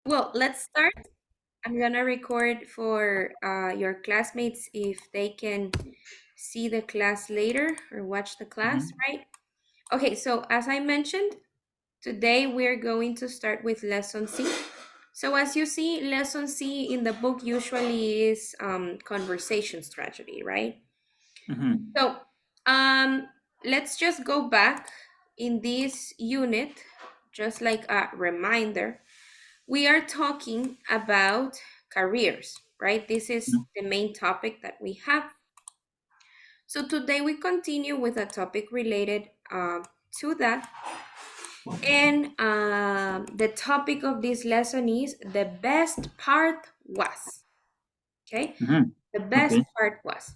Well, let's start. I'm gonna record for your classmates if they can see the class later or watch the class, Mhm. right? Okay, so as I mentioned, today we're going to start with lesson C. So as you see, lesson C in the book usually is conversation strategy, right? Mhm. So let's just go back in this unit, just like a reminder. We are talking about careers, right? This is Mhm. the main topic that we have. So today we continue with a topic related to that. And the topic of this lesson is the best part was. Okay? Mhm. The best Okay. part was.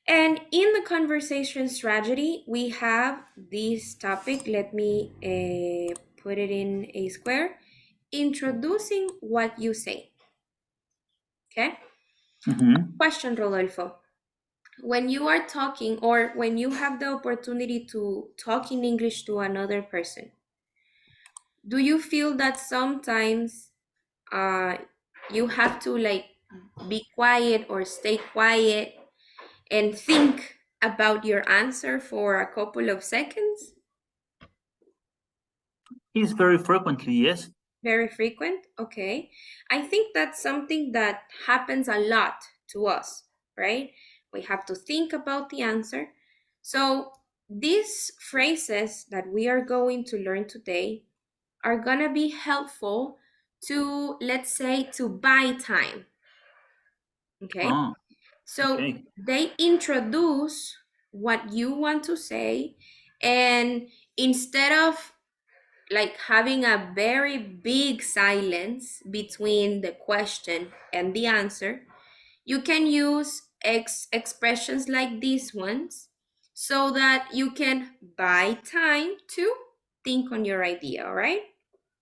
And in the conversation strategy, we have this topic. Let me put it in a square. Introducing what you say. Okay? Mhm. Question, Rodolfo. When you are talking or when you have the opportunity to talk in English to another person, do you feel that sometimes uh, you have to like be quiet or stay quiet and think about your answer for a couple of seconds? It's very frequently, yes. Very frequent? Okay. I think that's something that happens a lot to us, right? We have to think about the answer. So, these phrases that we are going to learn today are going to be helpful to, let's say, to buy time. Okay. Oh, So, okay. they introduce what you want to say, and instead of like having a very big silence between the question and the answer, you can use expressions like these ones so that you can buy time to think on your idea, all right?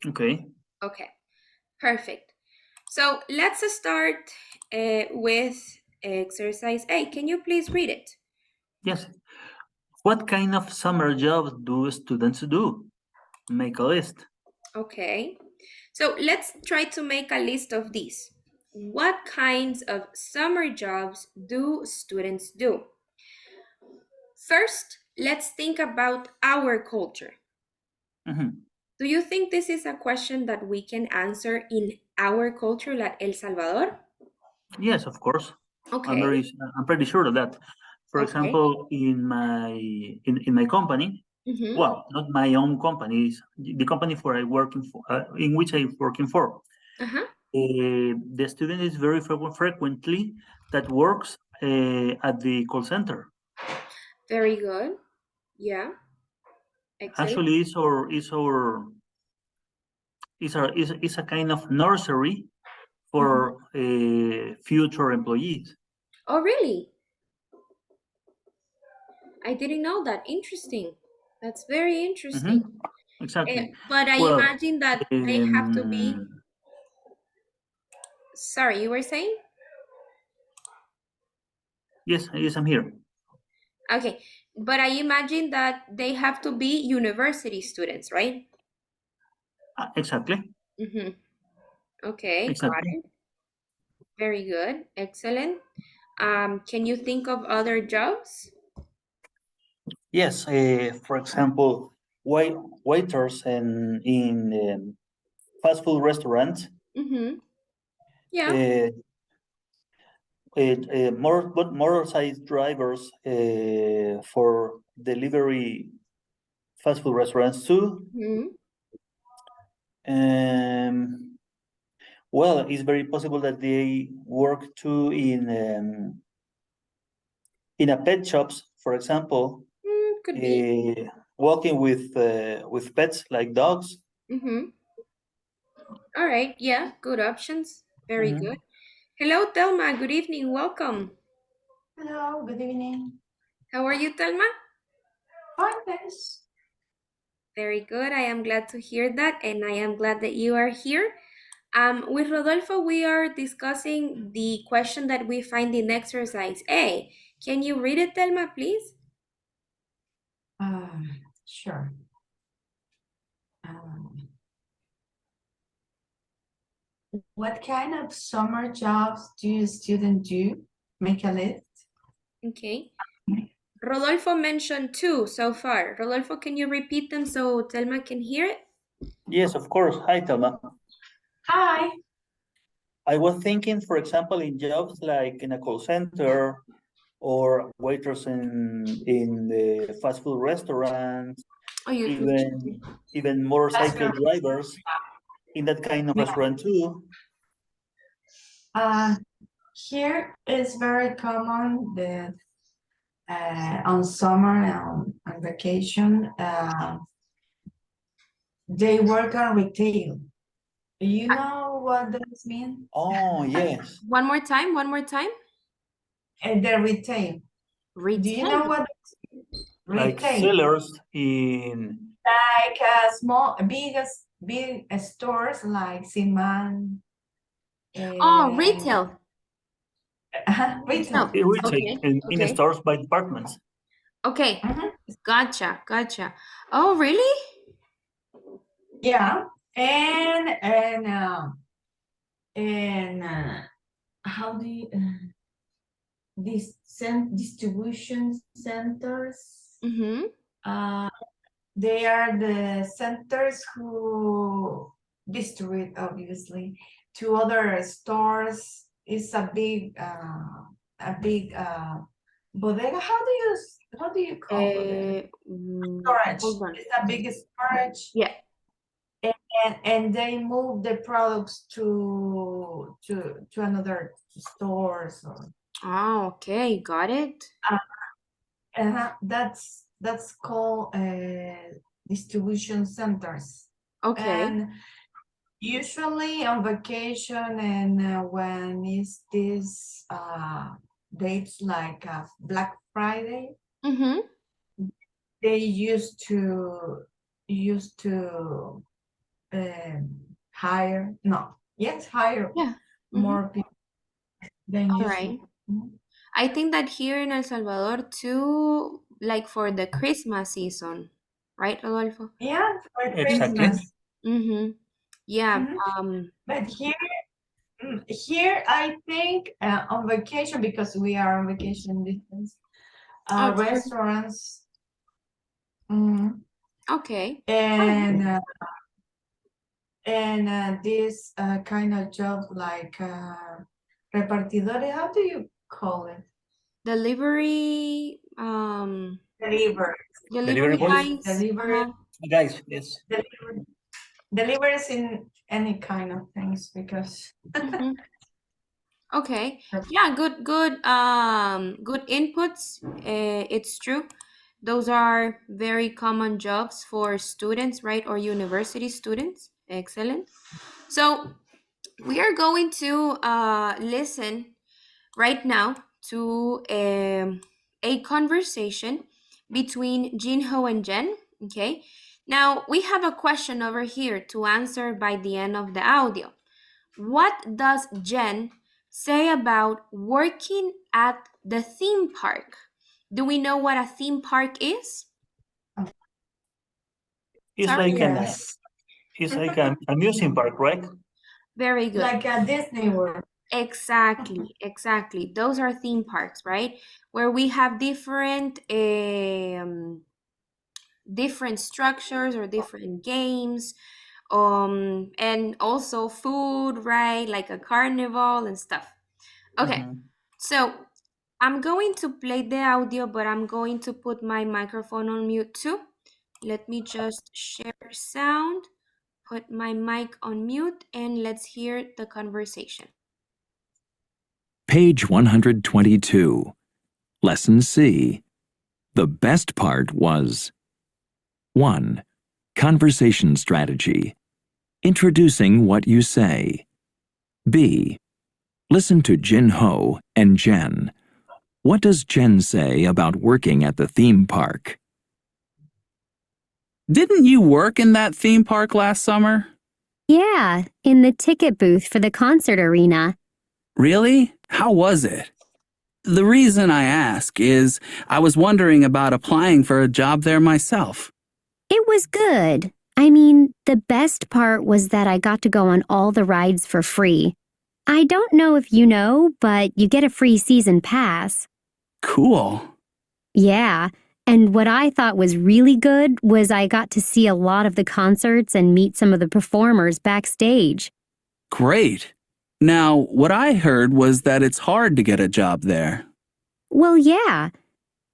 Okay. Okay, perfect. So let's start with exercise A. Can you please read it? Yes. What kind of summer jobs do students do? Make a list. Okay. So let's try to make a list of these. What kinds of summer jobs do students do? First, let's think about our culture. Mhm. Do you think this is a question that we can answer in our culture, like El Salvador? Yes, of course. Okay, I'm pretty sure of that. For okay. example, in my company, Mm-hmm. well, not my own company, it's the company for I working for in which I'm working for. Uh-huh. The student is very frequently that works at the call center. Very good. Yeah, excellent. Actually, is a kind of nursery Mm-hmm. for future employees. Oh, really? I didn't know that. Interesting. That's very interesting. Mhm. Exactly. But I Well, imagine that they have to be. Sorry, you were saying? yes, yes, I'm here. Okay, but I imagine that they have to be university students, right? Exactly, Mm-hmm. Okay, got exactly. it. Very good. Excellent. Can you think of other jobs? Yes, for example, waiters and in fast food restaurants, Mm-hmm. Yeah. uh, motorcycle drivers for delivery fast food restaurants too. Mm-hmm. Um, well, it's very possible that they work too in a pet shops, for example, Could be. working with pets like dogs. Mm-hmm. All right. Yeah. Good options. Very good. Mhm. Hello, Telma. Good evening. Welcome. Hello, good evening. How are you, Telma? Fine, thanks. Very good. I am glad to hear that, and I am glad that you are here. With Rodolfo, we are discussing the question that we find in exercise A. Can you read it, Telma, please? Sure. Um, What kind of summer jobs do students do? Make a list. Okay. Rodolfo mentioned two so far. Rodolfo, can you repeat them so Telma can hear it? Yes, of course. Hi, Telma. Hi. I was thinking, for example, in jobs like in a call center or waiters in the fast food restaurants, Oh, you even motorcycle drivers in that kind of restaurant too. Here is very common that on summer and on vacation, they work on retail. Do you know what does mean? Oh, yes. one more time, one more time. The retail. Do you know Retail. what Like retail? sellers in Like small, big stores like Siman. Oh, retail. Retail. retail Okay, in okay. stores by departments. Okay, Mhm. gotcha. Oh, really? Yeah, and how do you these distribution centers? Mm-hmm. They are the centers who distribute obviously to other stores. It's a big bodega. How do you call bodega? Storage. Hold on. It's a big storage. Yeah. And they move the products to another stores or Oh, okay, got it. that's called distribution centers. Okay. And usually on vacation and when is this dates like Black Friday, Mm-hmm. they used to hire Yeah. more people than All usual. right. I think that here in El Salvador too, like for the Christmas season, right, Rodolfo? Yeah, for Exactly. Christmas. Mm-hmm. Yeah. But here I think on vacation, because we are on vacation distance, Oh, true. restaurants Okay. and this kind of job like repartidores, how do you call it? Delivery, Deliver. delivery boys? guys. Delivery. Guys, yes. Deliveries in any kind of things because Mhm. Okay. Yeah, good good inputs. It's true. Those are very common jobs for students, right? Or university students. Excellent. So we are going to listen right now to a conversation between Jinho and Jen. Okay. Now we have a question over here to answer by the end of the audio. What does Jen say about working at the theme park? Do we know what a theme park is? It's Sorry? like yes, it's like an amusement park, right? Very good. like a Disney World. Exactly. Those are theme parks, right? Where we have different structures or different games, and also food, right? Like a carnival and stuff. Okay, so I'm going to play the audio, but I'm going to put my microphone on mute too. Let me just share sound, put my mic on mute, and let's hear the conversation. Page 122. Lesson C. The best part was 1. Conversation strategy. Introducing what you say. B. Listen to Jinho and Jen. What does Jen say about working at the theme park? Didn't you work in that theme park last summer? Yeah, in the ticket booth for the concert arena. Really? How was it? The reason I ask is I was wondering about applying for a job there myself. It was good. I mean, the best part was that I got to go on all the rides for free. I don't know if you know, but you get a free season pass. Cool. Yeah, and what I thought was really good was I got to see a lot of the concerts and meet some of the performers backstage. Great. Now, what I heard was that it's hard to get a job there. Well, yeah.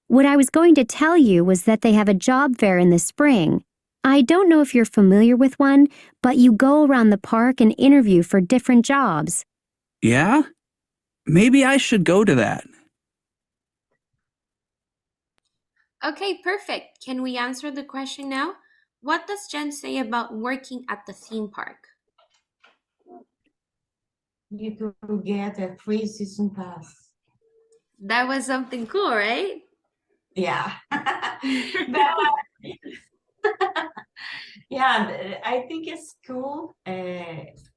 What I was going to tell you was that they have a job fair in the spring. I don't know if you're familiar with one, but you go around the park and interview for different jobs. Yeah? Maybe I should go to that. Okay, perfect. Can we answer the question now? What does Jen say about working at the theme park? You could get a free season pass. That was something cool, right? Yeah. But, yeah, I think it's cool.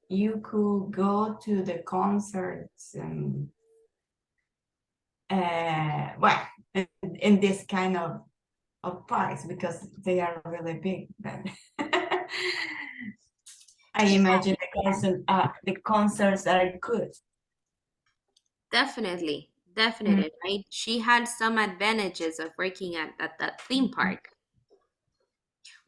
You could go to the concerts and well, in this kind of parks because they are really big. But I imagine the concerts are good. Definitely, definitely, right? She had some advantages of working at that theme park.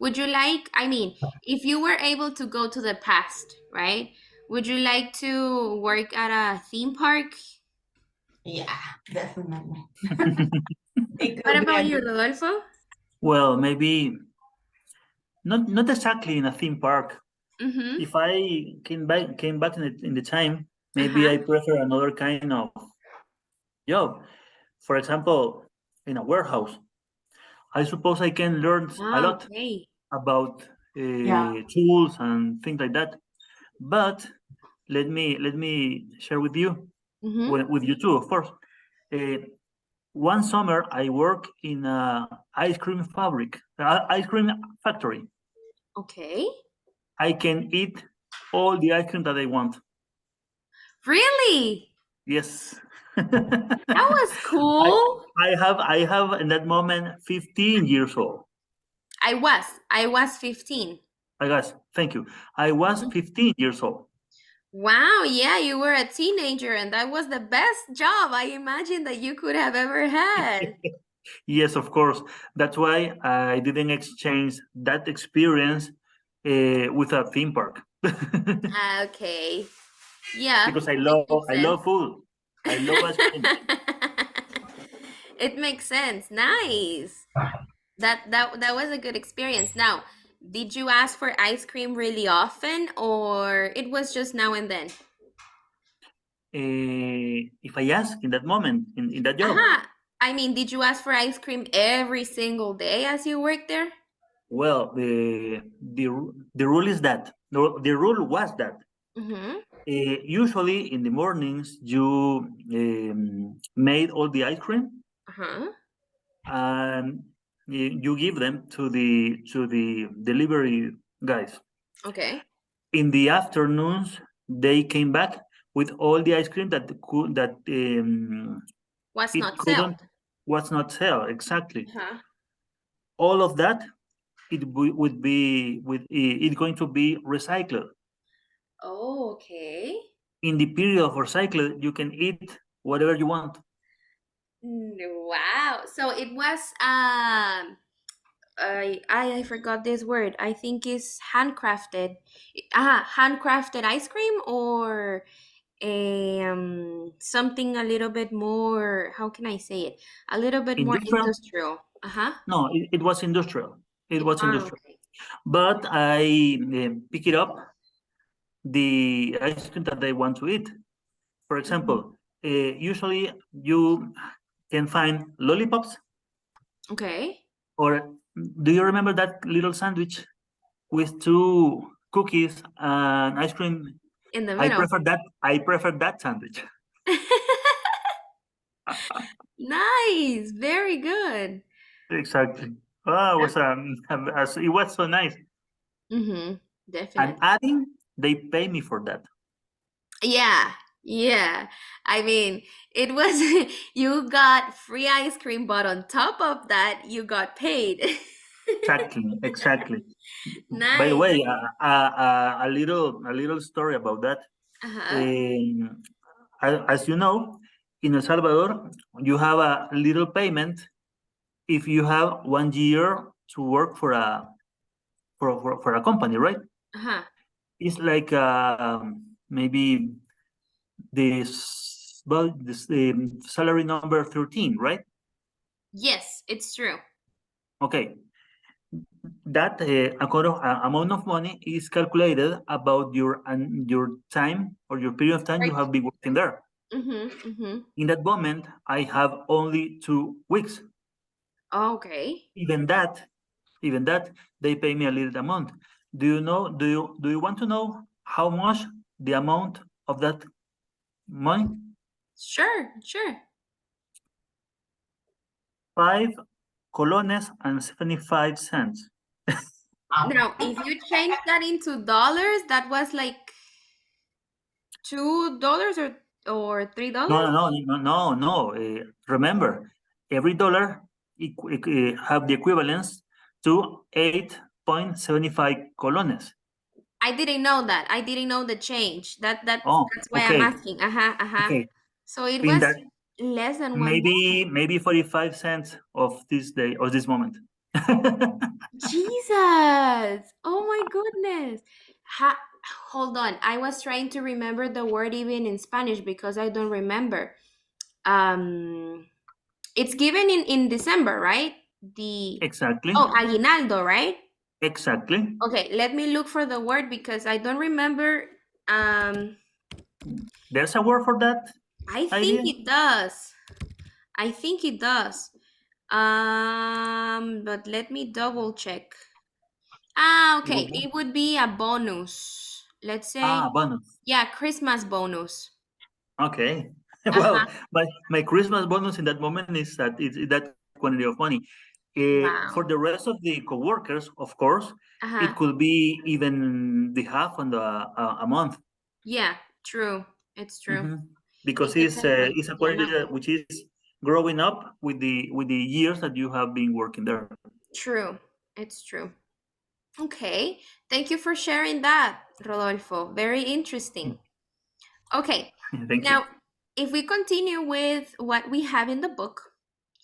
Would you like, I mean, if you were able to go to the past, right? Would you like to work at a theme park? Yeah, definitely. What about you, Rodolfo? Well, maybe not exactly in a theme park. Mm-hmm. If I came back in the time, maybe I prefer another kind of job. For example, in a warehouse. I suppose I can learn a lot Okay. about Yeah. tools and things like that. But let me share with you, Mm-hmm. with you too, of course. One summer I work in a ice cream ice cream factory. Okay. I can eat all the ice cream that I want. Really? Yes. That was cool. I have in that moment 15 years old. I was 15. I guess, thank you. I was 15 years old. Wow, yeah, you were a teenager and that was the best job I imagine that you could have ever had. Yes, of course. That's why I didn't exchange that experience with a theme park. Okay. Yeah, Because it makes I sense. love food. I love ice cream. It makes sense. Nice. That was a good experience. Now, did you ask for ice cream really often or it was just now and then? If I ask in that moment, in that job, I mean, did you ask for ice cream every single day as you worked there? well, the rule is that, no, the rule was that Mm-hmm. usually in the mornings you made all the ice cream Uh-huh. and you give them to the delivery guys. Okay. In the afternoons, they came back with all the ice cream that Was it not couldn't sold. was not sell exactly. Uh-huh. All of that would be it going to be recycled. Oh, okay. In the period of recycle, you can eat whatever you want. Wow. So it was I forgot this word. I think it's handcrafted. Handcrafted ice cream or something a little bit more, how can I say it? A little bit more Industrial? industrial. Uh-huh. No, it was industrial. It was industrial. Okay. But I pick it up the ice cream that I want to eat. For example, usually you can find lollipops, Okay. or do you remember that little sandwich with two cookies and ice cream? In the middle. I prefer that sandwich. Nice. Very good. Exactly. Oh, it was so nice. Mm-hmm. And Definitely. adding, they pay me for that. Yeah. Yeah. I mean, it was you got free ice cream, but on top of that, you got paid. Exactly, exactly. By the Nice. way, a little story about that. Uh-huh. As you know, in El Salvador, you have a little payment if you have 1 year to work for a company, right? Uh-huh. It's like maybe this salary number 13, right? Yes, it's true. Okay, that amount of money is calculated about your time or your period of time you Right. have been working there. Mm-hmm. Mm-hmm. In that moment, I have only 2 weeks. Okay. Even that, even that, they pay me a little amount. Do you know? Do you want to know how much the amount of that money? Sure, sure. 5 colones and 75 cents. Now, if you change that into dollars, that was like $2 or No, $3. no, no, no, no, no. Remember, every dollar have the equivalence to 8.75 colones. I didn't know that. I didn't know the change. Oh, That's why I'm okay, asking. Uh-huh, uh-huh. okay. So it In was that, less than maybe 45 cents of this day, of this moment. Jesus. Oh my goodness. Ha Hold on. I was trying to remember the word even in Spanish because I don't remember. Um it's given in December, right? The Exactly, Oh, aguinaldo, right? exactly. Okay, let me look for the word because I don't remember. Um There's a word for that I think idea. it does. I think it does. But let me double check. Ah, okay. Google. It would be a bonus. Let's say, Bonus. yeah, Christmas bonus. Okay. Uh-huh. Well, my Christmas bonus in that moment is that it's that quantity of money. For Wow. the rest of the coworkers, of course, it Uh-huh. could be even the half on the a month. Yeah, true. It's true. Mhm. Because It depends on it's a the quality amount. which is growing up with the years that you have been working there. True. It's true. Okay. Thank you for sharing that, Rodolfo. Very interesting. Okay. Thank you. Now, if we continue with what we have in the book,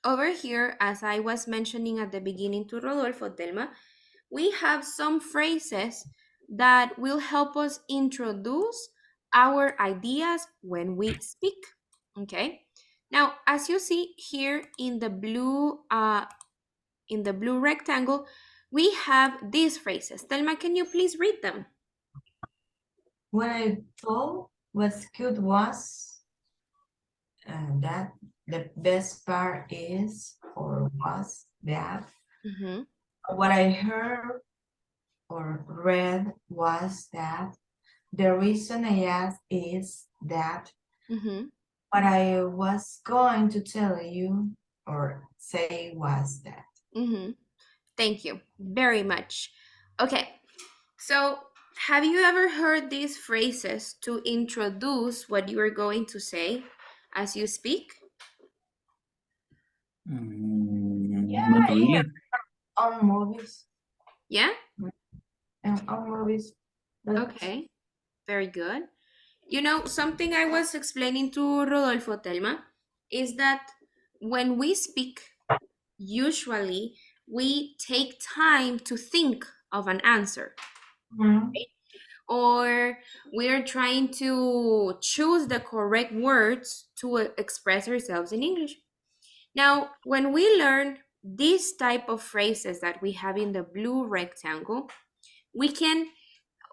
over here, as I was mentioning at the beginning to Rodolfo, Telma, we have some phrases that will help us introduce our ideas when we speak. Okay. Now, as you see here in the blue rectangle, we have these phrases. Telma, can you please read them? What I thought was good was that the best part is or was that. Mm-hmm. What I heard or read was that. The reason I asked is that Mm-hmm. what I was going to tell you or say was that. Mm-hmm. Thank you very much. Okay, so have you ever heard these phrases to introduce what you are going to say as you speak? Yeah, Not yeah. really. On movies. Yeah? And on movies. But Okay, very good. You know, something I was explaining to Rodolfo, Telma, is that when we speak, usually we take time to think of an answer, Mhm. or we're trying to choose the correct words to express ourselves in English. Now, when we learn this type of phrases that we have in the blue rectangle, we can,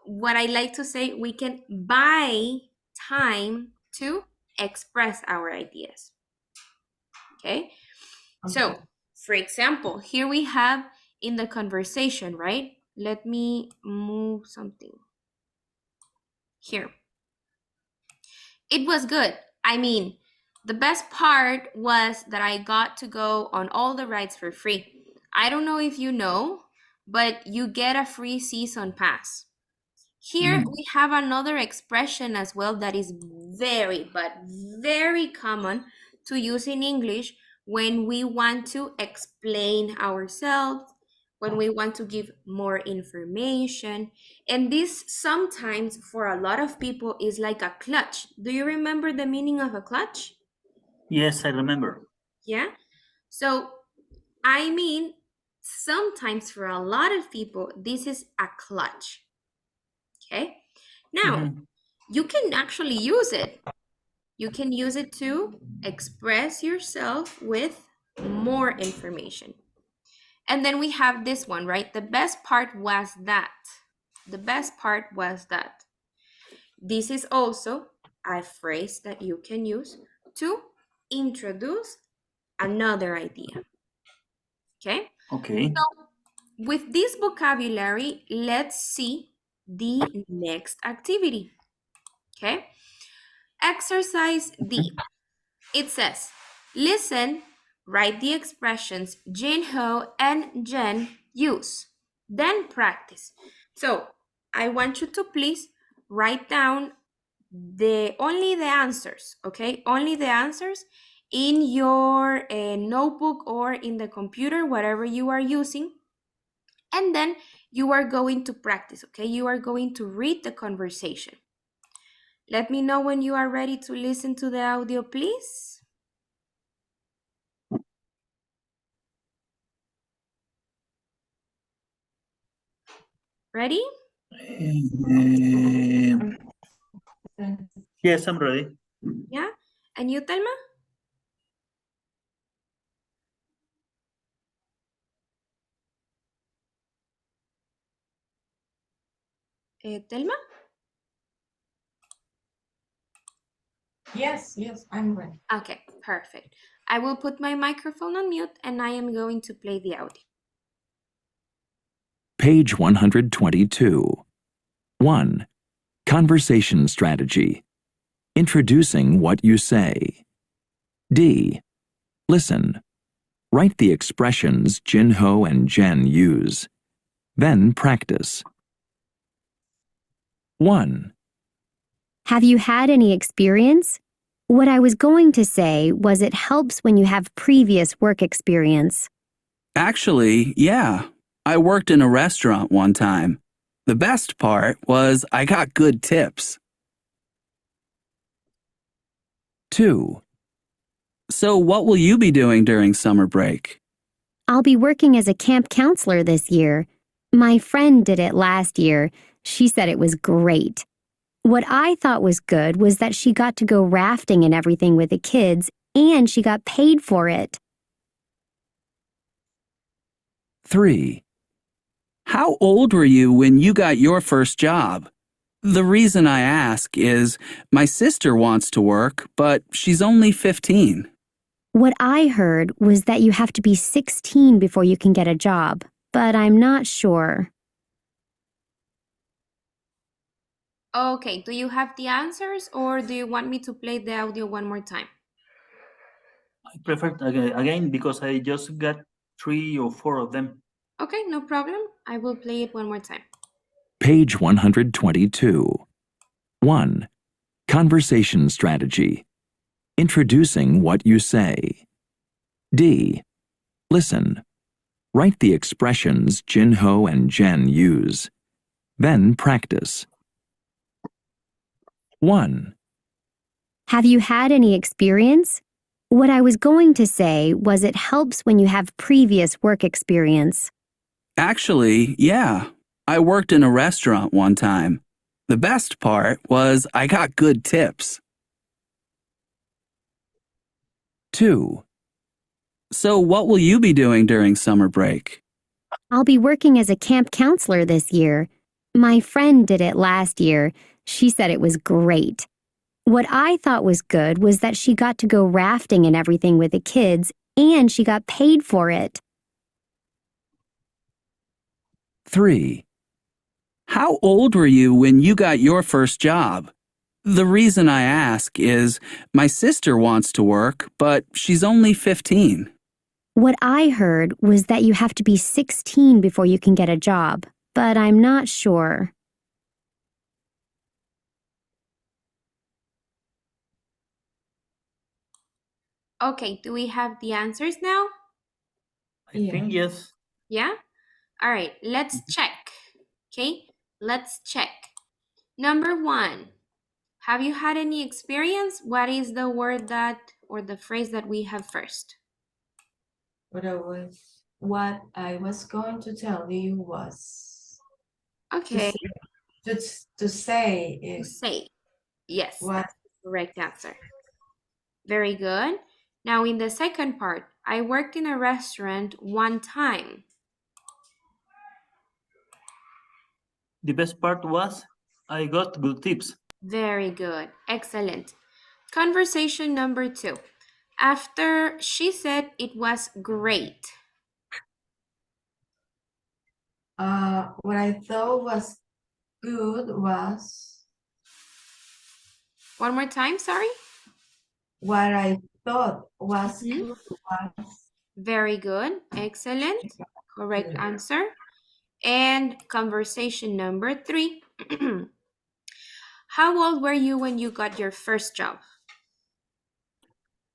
what I like to say, we can buy time to express our ideas. Okay? So, Okay. for example, here we have in the conversation, right? Let me move something here. It was good. I mean, the best part was that I got to go on all the rides for free. I don't know if you know, but you get a free season pass. Here Mhm. we have another expression as well that is very, but very common to use in English when we want to explain ourselves, when we want to give more information. And this sometimes for a lot of people is like a clutch. Do you remember the meaning of a clutch? Yes, I remember. Yeah. So, I mean, sometimes for a lot of people, this is a clutch. Okay. Now, Mhm. you can actually use it. You can use it to express yourself with more information. And then we have this one, right? The best part was that. The best part was that. This is also a phrase that you can use to introduce another idea. Okay? Okay. With this vocabulary, let's see the next activity. Okay? Exercise D. It says, listen, write the expressions Jin-ho and Jen use, then practice. So I want you to please write down only the answers, okay? Only the answers in your notebook or in the computer, whatever you are using. And then you are going to practice, okay? You are going to read the conversation. Let me know when you are ready to listen to the audio, please. Ready? Yes, I'm ready. Yeah? And you, Telma? Telma? Yes, I'm ready. Okay, perfect. I will put my microphone on mute and I am going to play the audio. Page 122. 1. Conversation strategy. Introducing what you say. D. Listen. Write the expressions Jin-ho and Jen use. Then practice. 1. Have you had any experience? What I was going to say was it helps when you have previous work experience. Actually, yeah. I worked in a restaurant one time. The best part was I got good tips. 2. So, what will you be doing during summer break? I'll be working as a camp counselor this year. My friend did it last year. She said it was great. What I thought was good was that she got to go rafting and everything with the kids, and she got paid for it. 3. How old were you when you got your first job? The reason I ask is my sister wants to work, but she's only 15. What I heard was that you have to be 16 before you can get a job, but I'm not sure. Okay, do you have the answers or do you want me to play the audio one more time? I prefer again because I just got 3 or 4 of them. Okay, no problem. I will play it one more time. Page 122. 1. Conversation strategy. Introducing what you say. D. Listen. Write the expressions Jin-ho and Jen use. Then practice. 1. Have you had any experience? What I was going to say was it helps when you have previous work experience. Actually, yeah. I worked in a restaurant one time. The best part was I got good tips. 2. So, what will you be doing during summer break? I'll be working as a camp counselor this year. My friend did it last year. She said it was great. What I thought was good was that she got to go rafting and everything with the kids, and she got paid for it. 3. How old were you when you got your first job? The reason I ask is my sister wants to work, but she's only 15. What I heard was that you have to be 16 before you can get a job, but I'm not sure. Okay, do we have the answers now? I think yes. Yeah? All right, let's check. Okay, let's check. Number 1, have you had any experience? What is the word that, or the phrase that we have first? What I was going to tell you was to Okay, say to if say. Yes, what that's the correct answer. Very good. Now in the second part, I worked in a restaurant one time. The best part was I got good tips. Very good. Excellent. Conversation number 2. After she said it was great. what I thought was good was One more time, sorry. what I thought was Mhm. good was Very good. Excellent. Correct good. answer. And conversation number 3. How old were you when you got your first job?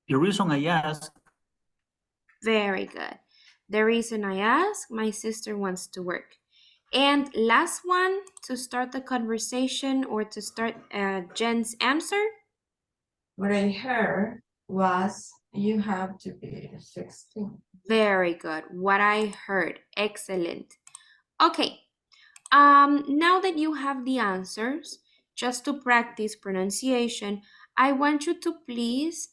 The reason I asked, Very good. The reason I ask, my sister wants to work. And last one, to start the conversation or to start Jen's answer. What I heard was you have to be 16. Very good. What I heard. Excellent. Okay. Now that you have the answers, just to practice pronunciation, I want you to please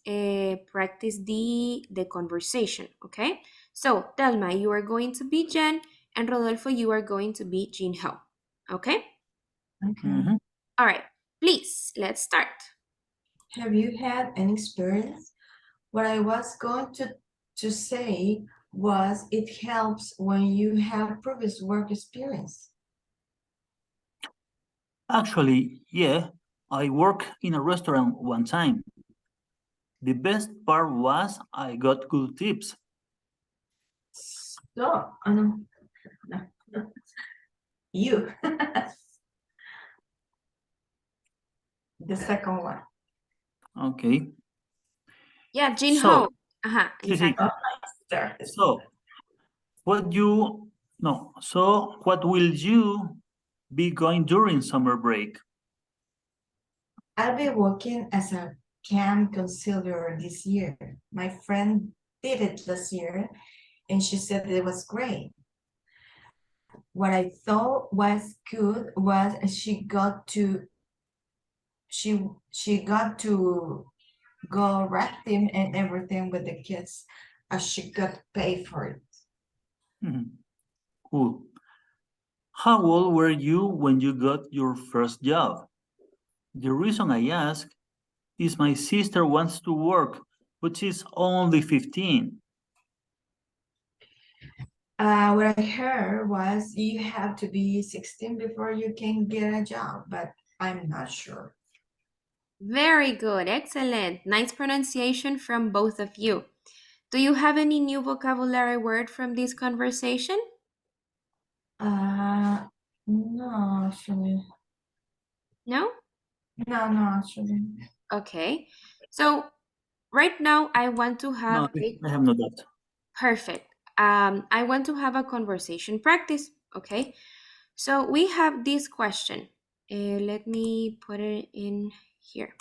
practice the conversation, okay? So, Delma, you are going to be Jen, and Rodolfo, you are going to be Jin Ho, okay? Okay. mhm, All right, please, let's start. Have you had any experience? What I was going to say was it helps when you have previous work experience. actually, yeah, I worked in a restaurant one time. The best part was I got good tips. So, no. You. The second one. Okay, Yeah, Jin so, Ho. sí, sí. Exactly. Start. So, what will you be going during summer break? I'll be working as a camp counselor this year. My friend did it last year and she said it was great. What I thought was good was she got to go rafting and everything with the kids as she got paid for it. Mhm. Cool. How old were you when you got your first job? The reason I ask is my sister wants to work, but she's only 15. What I heard was you have to be 16 before you can get a job, but I'm not sure. Very good. Excellent. Nice pronunciation from both of you. Do you have any new vocabulary word from this conversation? No, actually. No? No, actually. Okay. So right now I want to No, have a I have no doubt. perfect. I want to have a conversation practice. Okay. So we have this question. Let me put it in here.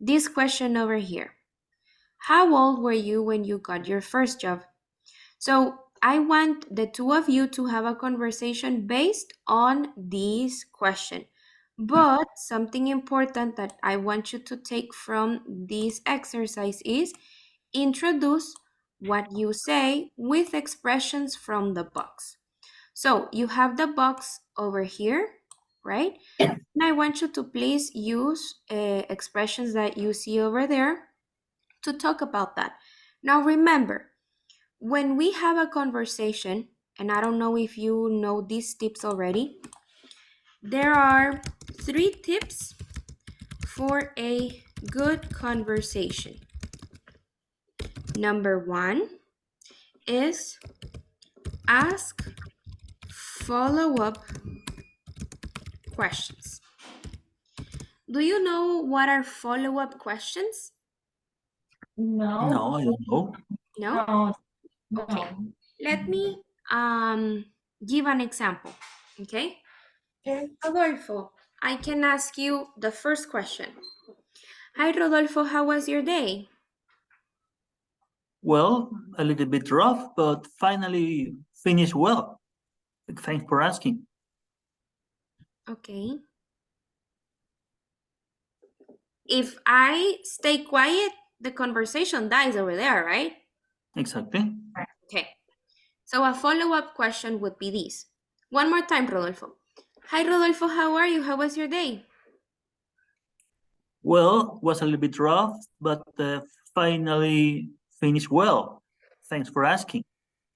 This question over here. How old were you when you got your first job? So I want the two of you to have a conversation based on this question. But something important that I want you to take from this exercise is introduce what you say with expressions from the box. So you have the box over here, right? And I want you to please use expressions that you see over there to talk about that. Now remember, when we have a conversation, and I don't know if you know these tips already, there are 3 tips for a good conversation. Number 1 is ask follow-up questions. Do you know what are follow-up questions? No. No, I don't know. No? No. Okay. No. Let me give an example, okay? Okay. Rodolfo, I can ask you the first question. Hi, Rodolfo, how was your day? Well, a little bit rough, but finally finished well. Thanks for asking. Okay. If I stay quiet, the conversation dies over there, right? Exactly. Okay. So a follow-up question would be this. One more time, Rodolfo. Hi, Rodolfo, how are you? How was your day? Well, was a little bit rough, but finally finished well. Thanks for asking.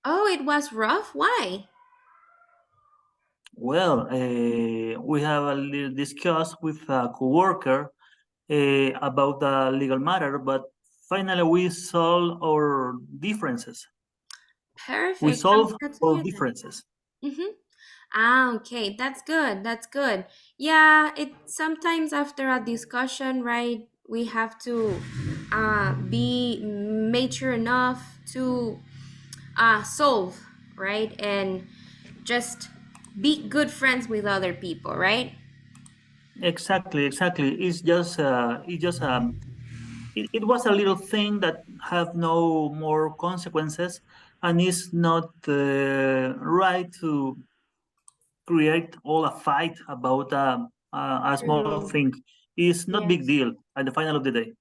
Oh, it was rough? Why? Well, we have a little discuss with a coworker about the legal matter, but finally we solve our differences. Perfect. We I'm solve glad to our hear that. differences. Mm-hmm. Ah, okay. That's good. That's good. Yeah, it sometimes after a discussion, right, we have to be mature enough to solve, right? And just be good friends with other people, right? Exactly, exactly. It was a little thing that have no more consequences, and it's not right to create all a fight about a small True. thing. It's not big Yes. deal at the final of the day.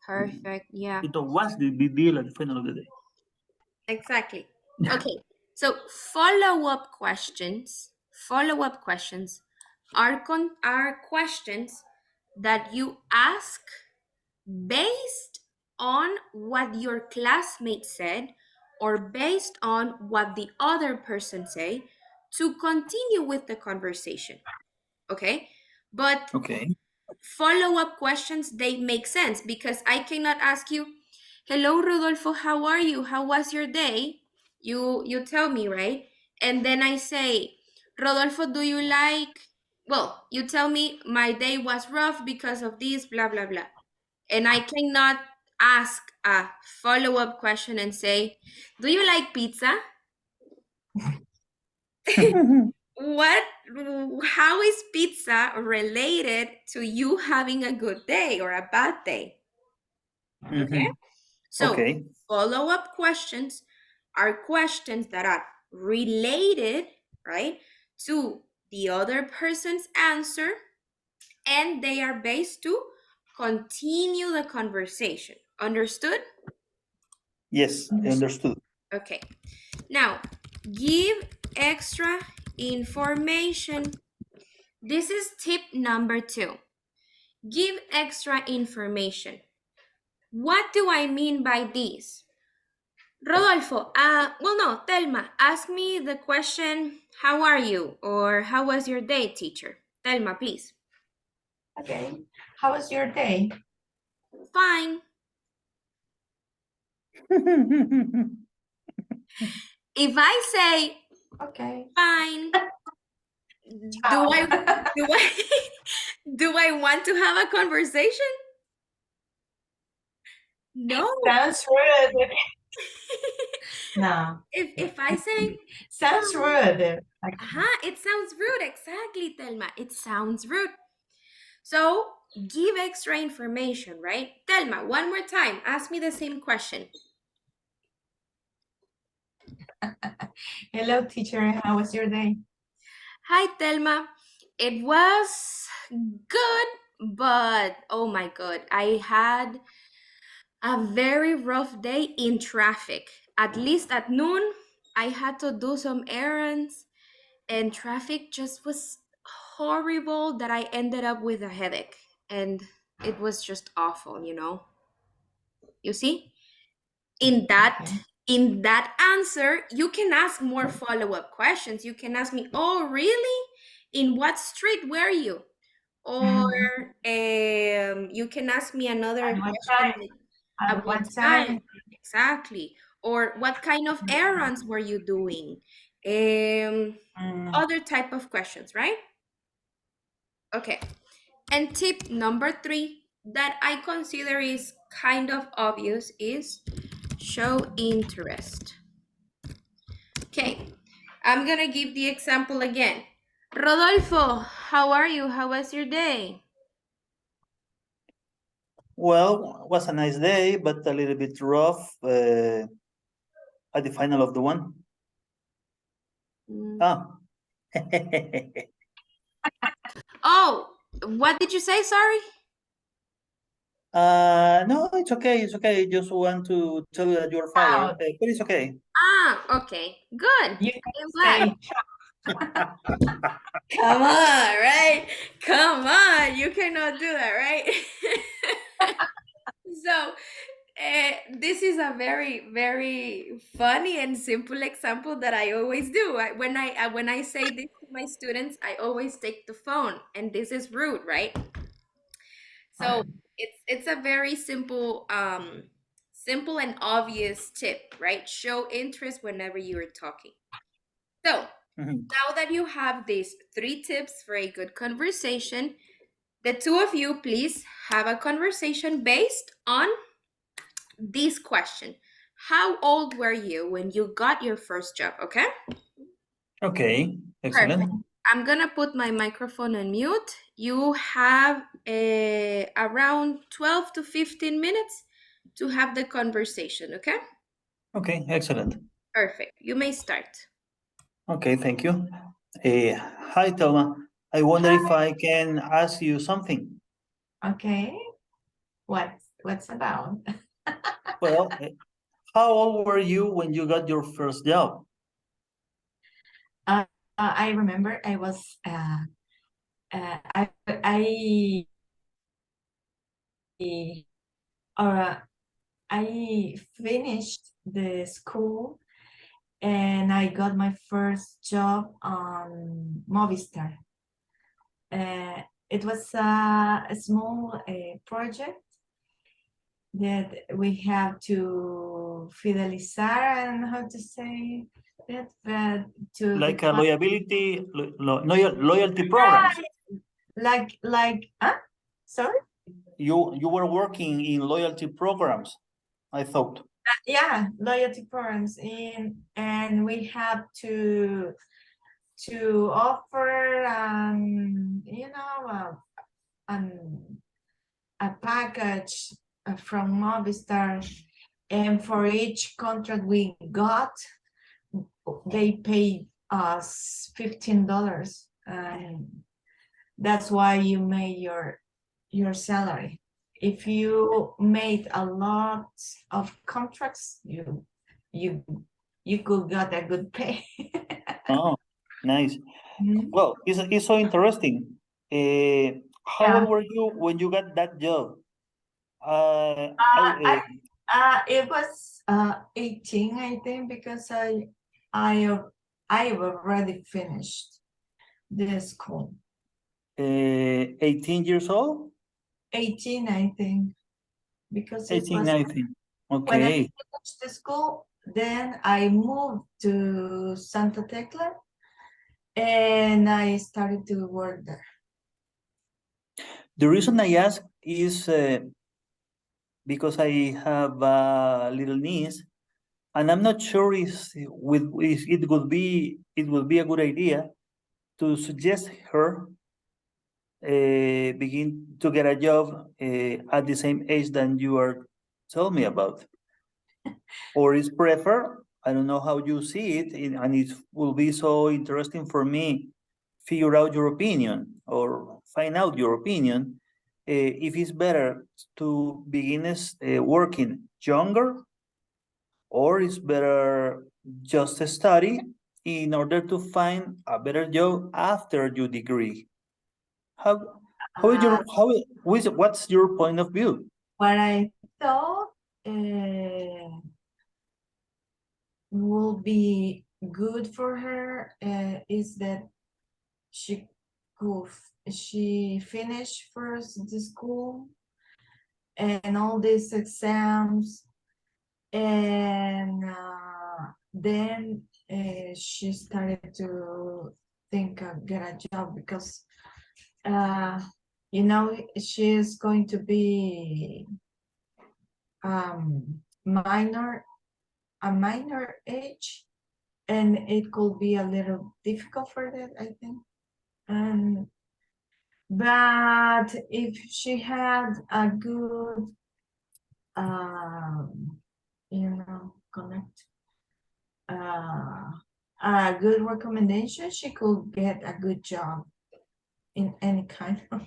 Perfect. Yeah. It was the big deal at the final of the day. Exactly. Okay. So follow-up questions are questions that you ask based on what your classmate said or based on what the other person say to continue with the conversation. Okay? But Okay. follow-up questions, they make sense because I cannot ask you, hello Rodolfo, how are you? How was your day? You tell me, right? And then I say, Rodolfo, do you like, well, you tell me my day was rough because of this, blah blah blah. And I cannot ask a follow-up question and say, do you like pizza? What, how is pizza related to you having a good day or a bad day? Okay. Mhm. So Okay. follow-up questions are questions that are related, right, to the other person's answer, and they are based to continue the conversation. Understood? Yes, I understood. Okay. Now, give extra information. This is tip number 2. Give extra information. What do I mean by this? Rodolfo, well, no, Telma, ask me the question, how are you? Or how was your day, teacher? Telma, please. Okay. How was your day? Fine. If I say Okay. fine, Ciao. do I do I want to have a conversation? No. Sounds rude. No. If I say Sounds fine, rude. it sounds rude. Exactly, Telma. It sounds rude. So give extra information, right? Telma, one more time. Ask me the same question. Hello, teacher. How was your day? Hi, Telma. It was good, but oh my god, I had a very rough day in traffic. At least at noon, I had to do some errands, and traffic just was horrible that I ended up with a headache. And it was just awful, you know? You see? In that Okay. in that answer, you can ask more follow-up questions. You can ask me, oh really, in what street were you? Or you can ask me another At what question time? like, At at what what time time? exactly, or what kind of errands were you doing, Mm, other type of questions, right? Okay. And tip number 3 that I consider is kind of obvious is show interest. Okay, I'm gonna give the example again. Rodolfo, how are you? How was your day? Well, it was a nice day, but a little bit rough at the final of the one. Mm. Ah. Oh, what did you say? Sorry. No, it's okay. It's okay. I just want to tell you that you're fired, Out. but it's okay. Ah, okay. Good. You I'm can glad. say Come on, right? Come on. You cannot do that, right? So, this is a very, very funny and simple example that I always do. When I say this to my students, I always take the phone, and this is rude, right? So it's a very simple and obvious tip, right? Show interest whenever you are talking. So Mhm. now that you have these 3 tips for a good conversation, the two of you please have a conversation based on this question. How old were you when you got your first job? Okay? Okay, Perfect. excellent. I'm gonna put my microphone on mute. You have around 12 to 15 minutes to have the conversation, okay? Okay, excellent. Perfect. You may start. Okay, thank you. Hi, Thelma. I wonder if I can ask you something. okay. What's about? Well, how old were you when you got your first job? I remember I was I uh, I finished the school and I got my first job on Movistar. It was a small project that we have to fidelizar and how to say that, but to Like a define loyalty programs. sorry. You were working in loyalty programs, I thought. Yeah, loyalty programs and we have to offer a package from Movistar, and for each contract we got they paid us $15, and that's why you made your salary. If you made a lot of contracts, you could get a good pay. Oh, nice. Mhm. Well, it's so interesting. How Yeah. old were you when you got that job? I it was 18, I think, because I I already finished the school. 18 years old? 18, I think, because it 18, was 19. when I Okay. finished the school, then I moved to Santa Tecla and I started to work there. The reason I ask is because I have a little niece, and I'm not sure if it would be a good idea to suggest her begin to get a job at the same age than you are telling me about, or is prefer. I don't know how you see it, and it will be so interesting for me figure out your opinion or find out your opinion if it's better to begin working younger, or it's better just study in order to find a better job after your degree. How is Uh, your what's your point of view? what I thought will be good for her is that she she finished first the school and all these exams, and then she started to think of get a job because uh, she's going to be minor a minor age, and it could be a little difficult for that, I think. And but if she had a good, connect, a good recommendation, she could get a good job in any kind of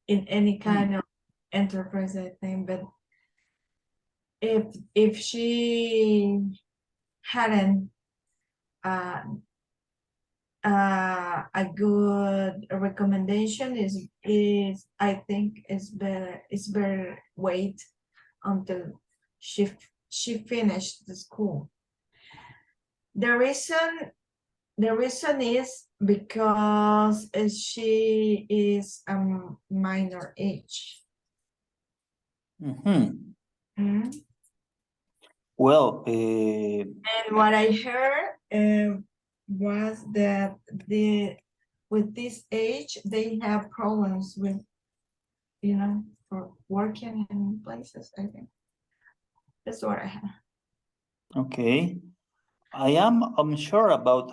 in any kind of enterprise, I think. But if she hadn't uh, a good recommendation, is I think is better wait until she finished the school. The reason is because she is a minor age. Mhm. Mm. Well, And what I heard was that with this age they have problems with, for working in places, I think. That's what I have. okay. I am unsure about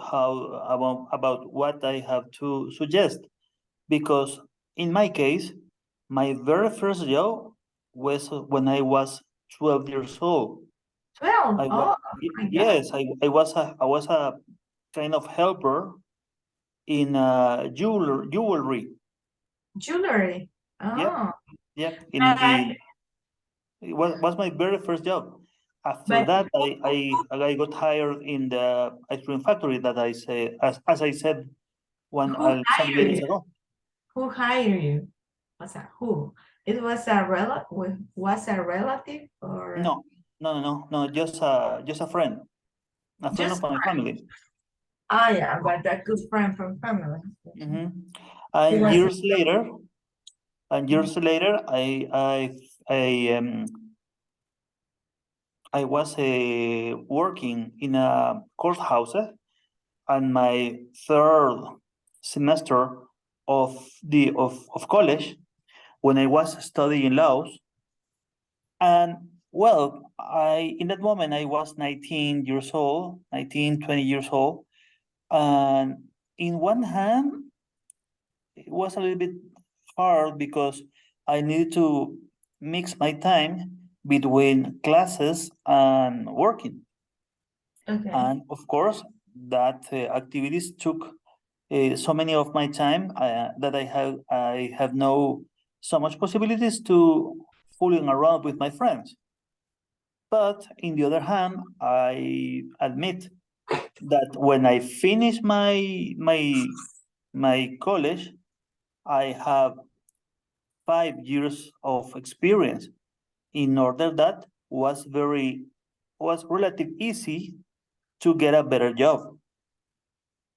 about what I have to suggest, because in my case, my very first job was when I was 12 years old. 12. I Oh was, my God. yes, I was a kind of helper in jewelry. Jewelry. Yep, Oh, yep. but It was my very first job. After but that, I got hired in the ice cream factory that I say, as I said who some hired minutes you? ago. Who hired you? Was that who? It was a relative or No, no, just a friend of just, my family. yeah, but a good friend from family. Mhm. It And was years later, I was working in a courthouse, and my third semester of college, when I was studying laws. And well, I in that moment I was 19 years old, 19, 20 years old. And in one hand, it was a little bit hard because I needed to mix my time between classes and working. okay. And of course, that activities took so many of my time that I have no so much possibilities to fooling around with my friends. But in the other hand, I admit that when I finish my college, I have 5 years of experience. In order that was relative easy to get a better job.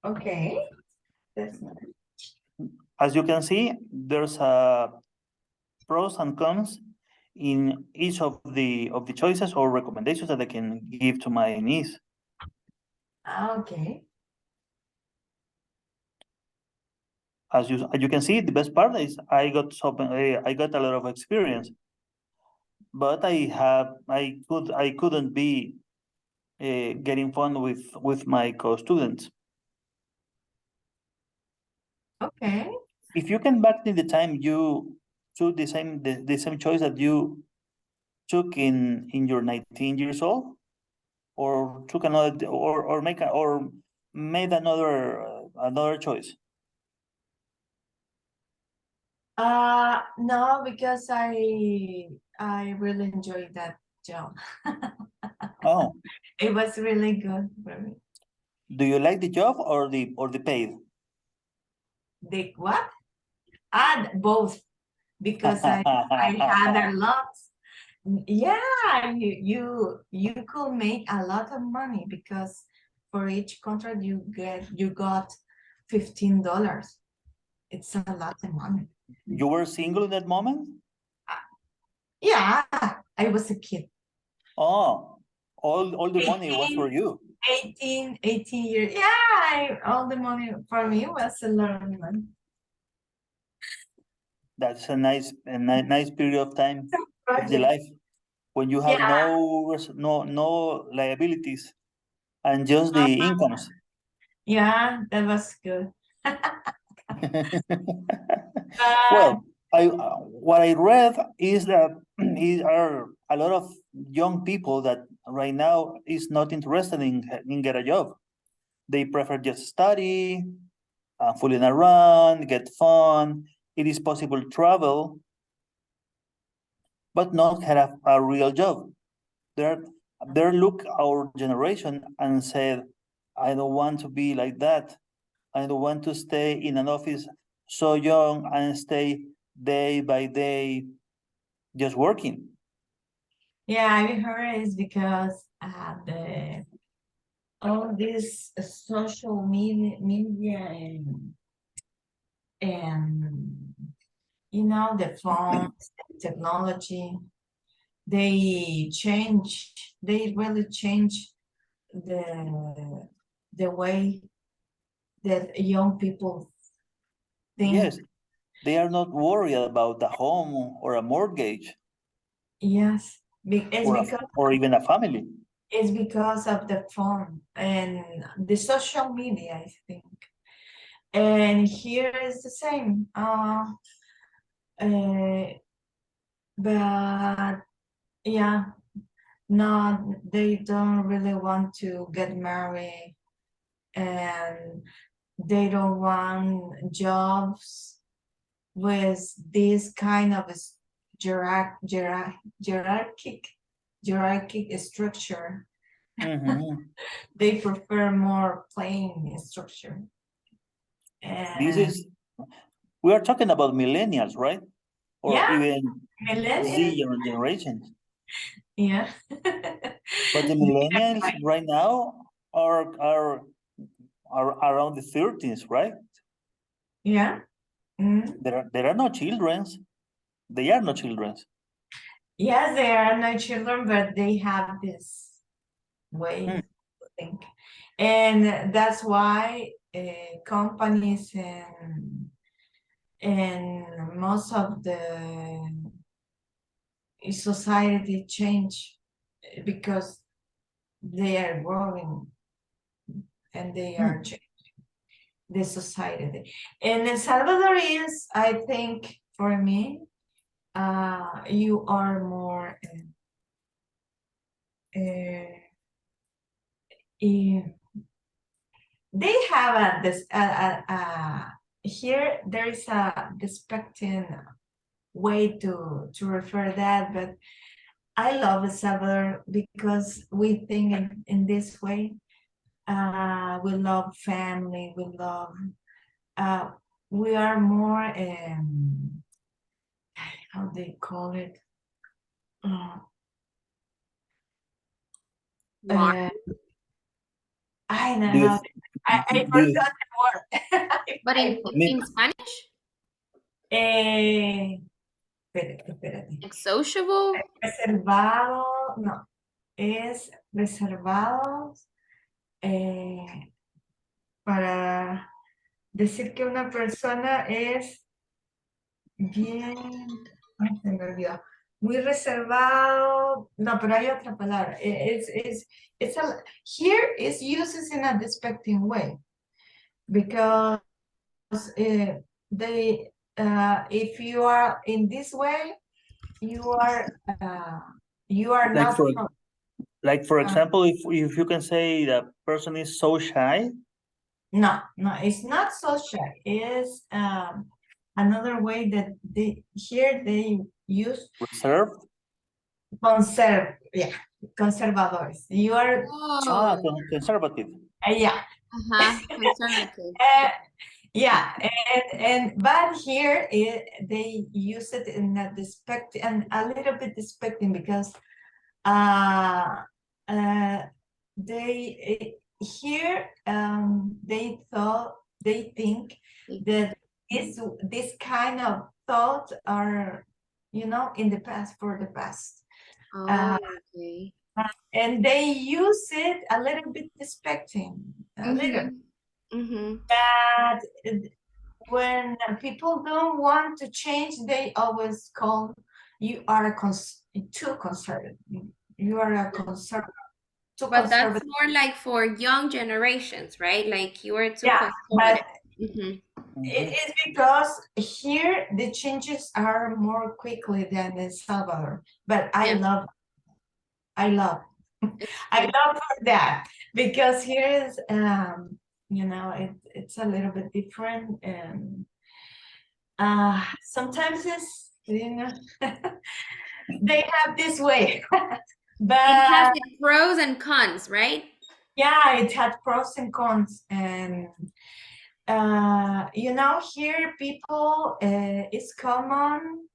Okay. That's nice. As you can see, there's a pros and cons in each of the choices or recommendations that I can give to my niece. Okay. As you can see, the best part is I got a lot of experience, but I couldn't be getting fun with my co-students. Okay. If you can back in the time, you took the same choice that you took in your 19 years old, or took another or made another choice. No, because I really enjoyed that job. Oh, It was really good for me. do you like the job or the paid? The what? Both, because I had a lot. Yeah, you could make a lot of money because for each contract you got $15. It's a lot of money. You were single in that moment? Yeah, I was a kid. Oh, all the money was 18, for you. 18 years. Yeah, all the money for me was a lot of money. That's a nice period of time of the Project. life when you have Yeah, no liabilities. and just the incomes. Yeah, that was good. Well, what I read is that are a lot of young people that right now is not interested in get a job. They prefer just study, fooling around, get fun. It is possible to travel, but not have a real job. They look our generation and said, I don't want to be like that. I don't want to stay in an office so young and stay day by day just working. Yeah, I heard it's because all this social media and you know the phones, technology, they really change the way that young people think. Yes, they are not worried about the home or a mortgage Yes, or even a family. it's because of the phone and the social media, I think. And here is the same. But yeah, no, they don't really want to get married, and they don't want jobs with this kind of hierarchic structure. Mhm. They prefer more plain structure. This And is, we are talking about millennials, right? Or yeah, even millennials. Z generation. Yeah. But the millennials right now are around the 30s, right? Yeah. Mm. There are no childrens. They are no childrens. Yes, they are no children, but they have this way Hmm. to think. And that's why companies and most of the society change because they are growing and they are changing the society. And El Salvador is, I think, for me, you are more they have this here there is a despecting way to refer that, but I love El Salvador because we think in this way. We love family, we are more how they call it, More. I don't Do you, know. I do you, forgot the word. But I in Spanish, espérate. like sociable. Reservado, no, es reservados para decir que una persona es bien, ay, se me olvidó, muy reservado, no, pero hay otra palabra, here is used in a despecting way, because if you are in this way, you are like not for from, like for example, if you can say that person is so shy, no, it's not social. It's another way that they use reserved, conservadores. You are, Oh, conservative. yeah, conservative. yeah, but here they use it in a and a little bit despecting because they here they think that this kind of thoughts are in the past for the past, Oh, okay. and they use it a little bit despecting a little, but when people don't want to change, they always call you are too conservative. You are a conservative. too But that's conservative. more like for young generations, right? Like you are too Yeah, conservative. but Mhm. it is because here the changes are more quickly than in Salvador. But I Yeah. love, It's I true. love for that because here is, you know, it's a little bit different and sometimes it's, you know, they have this way, It has but its pros and cons, right? yeah, it had pros and cons and you know, here people, it's common,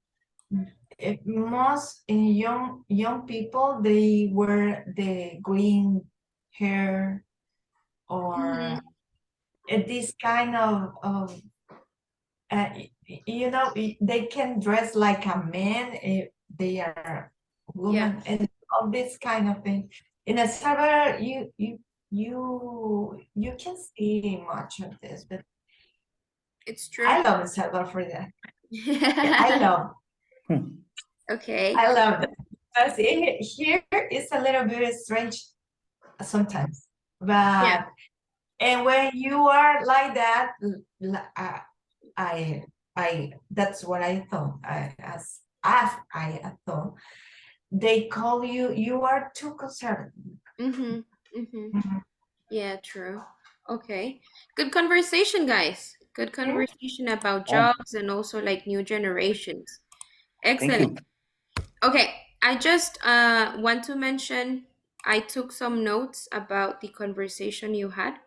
most young people, they wear the green hair or this kind of you know, they can dress like a man if they are Yeah, woman and all this kind of thing. In El Salvador, you can see much of this, but it's true. I love El Salvador for that. Yeah, I love. Okay. I love that. Because here is a little bit strange sometimes, Yeah. but and when you are like that, I that's what I thought. As I thought, they call you. You are too conservative. Mm-hmm. Mm-hmm. Mhm. Yeah, true. Okay. Good conversation, guys. Good conversation about Oh, jobs and also like new generations. thank Excellent. you. Okay, I just want to mention I took some notes about the conversation you had,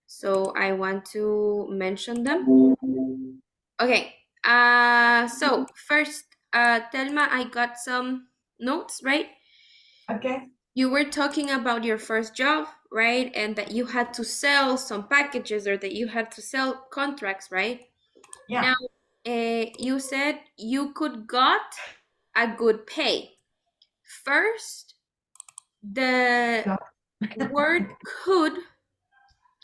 so I want to mention them. Okay, so first, Telma, I got some notes, right? Okay. You were talking about your first job, right? And that you had to sell some packages or that you had to sell contracts, right? Yeah. Now, you said you could got a good pay. First, the Go. word could,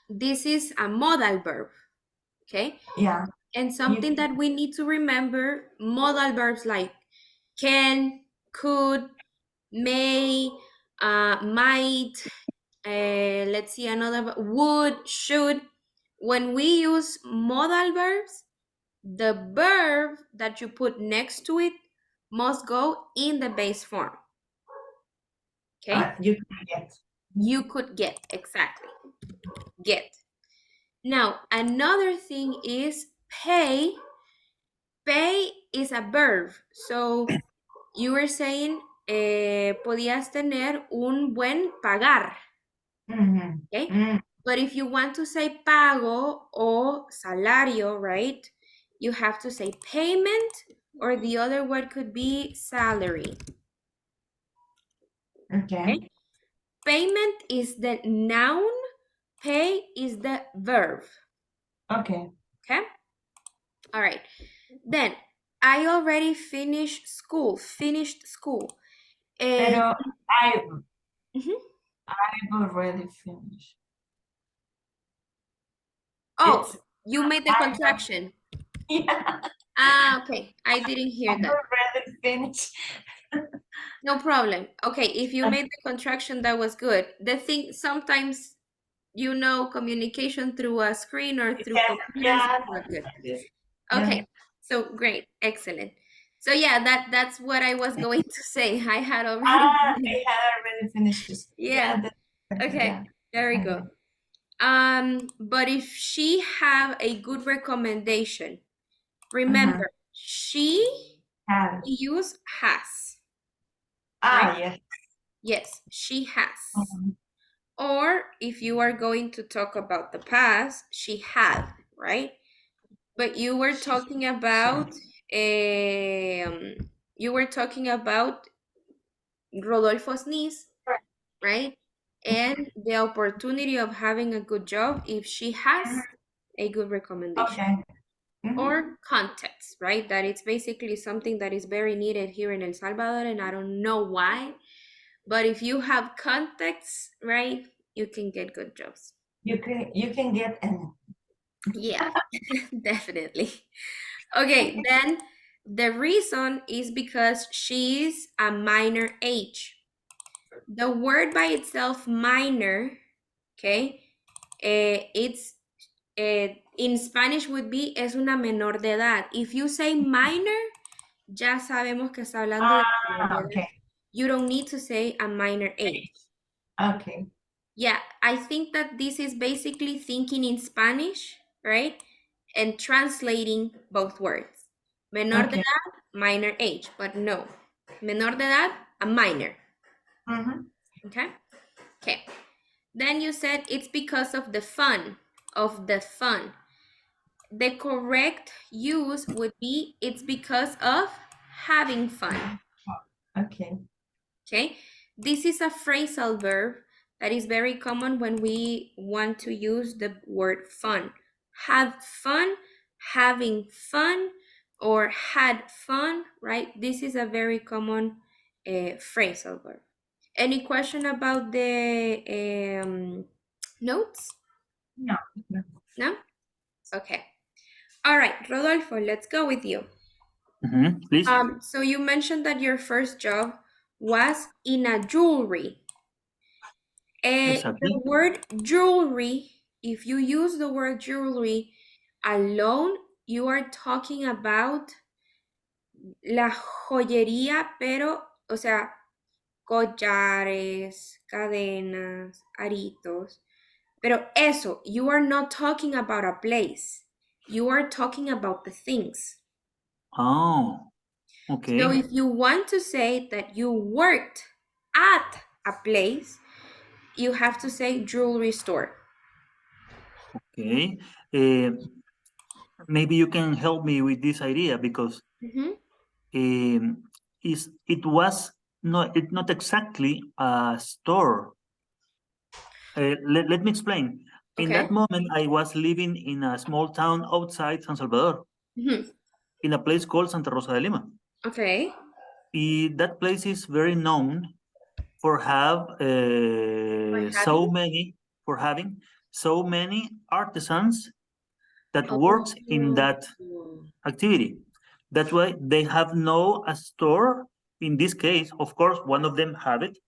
this is a modal verb, okay? Yeah. And something that we need to remember, modal verbs like can, could, may, might, let's see another, would, should. When we use modal verbs, the verb that you put next to it must go in the base form, okay? You can get. You could get, exactly, get. Now, another thing is pay. Pay is a verb. So, you were saying, podías tener un buen pagar, Mhm. okay? Mm. But if you want to say pago or salario, right? You have to say payment, or the other word could be salary, Okay. okay? Payment is the noun, pay is the verb, Okay. okay? All right. Then I already finished school. And Pero Mhm. I've already finished. Oh, It's you made the contraction. yeah. Ah, okay. I didn't hear I've that. already finished. No problem. Okay, if you made the contraction, that was good. The thing sometimes, you know, communication through a screen or through Yeah. computers is Yeah. not good. Yeah. Okay, so great, excellent. So yeah, that's what I was going to say. I had already I had already finished this. yeah. Okay, Yeah. there we go. But if she have a good recommendation, remember she Had. we use has, right? Yeah. Yes, she has. Mhm. Or if you are going to talk about the past, she had, right? But you were talking about Rodolfo's niece, right? And the opportunity of having a good job if she has a good recommendation. Okay. Mhm. Or context, right? That it's basically something that is very needed here in El Salvador, and I don't know why. But if you have context, right, you can get good jobs. You can get an Yeah, definitely. Okay, then the reason is because she is a minor age. the word by itself, minor, okay, it's in Spanish would be es una menor de edad. If you say minor, ya sabemos que está hablando de menor de edad. Okay, You don't need to say a minor age. okay, Yeah, I think that this is basically thinking in Spanish, right? And translating both words. Menor de okay. edad, minor age, but no. Menor de edad, a minor. Mhm. Okay? Okay. Then you said it's because of the fun, The correct use would be it's because of having fun. Okay, Okay? This is a phrasal verb that is very common when we want to use the word fun. Have fun, having fun, or had fun, right? This is a very common phrasal verb. Any question about the notes? no, no. No? Okay. All right, Rodolfo, let's go with you. Please. So you mentioned that your first job was in a jewelry. Exactly. The word jewelry, if you use the word jewelry alone, you are talking about la joyería, pero, o sea, collares, cadenas, aritos. Pero eso, you are not talking about a place. You are talking about the things. Oh, So okay. if you want to say that you worked at a place, you have to say jewelry store. Okay. Maybe you can help me with this idea because Mhm. it was not exactly a store. Let me explain. In Okay. that moment, I was living in a small town outside San Salvador, Mhm. in a place called Santa Rosa de Lima. Okay. That place is very known for having? having so many artisans that works in Oh. that activity. That's why they have no a store. In this case, of course, one of them have it,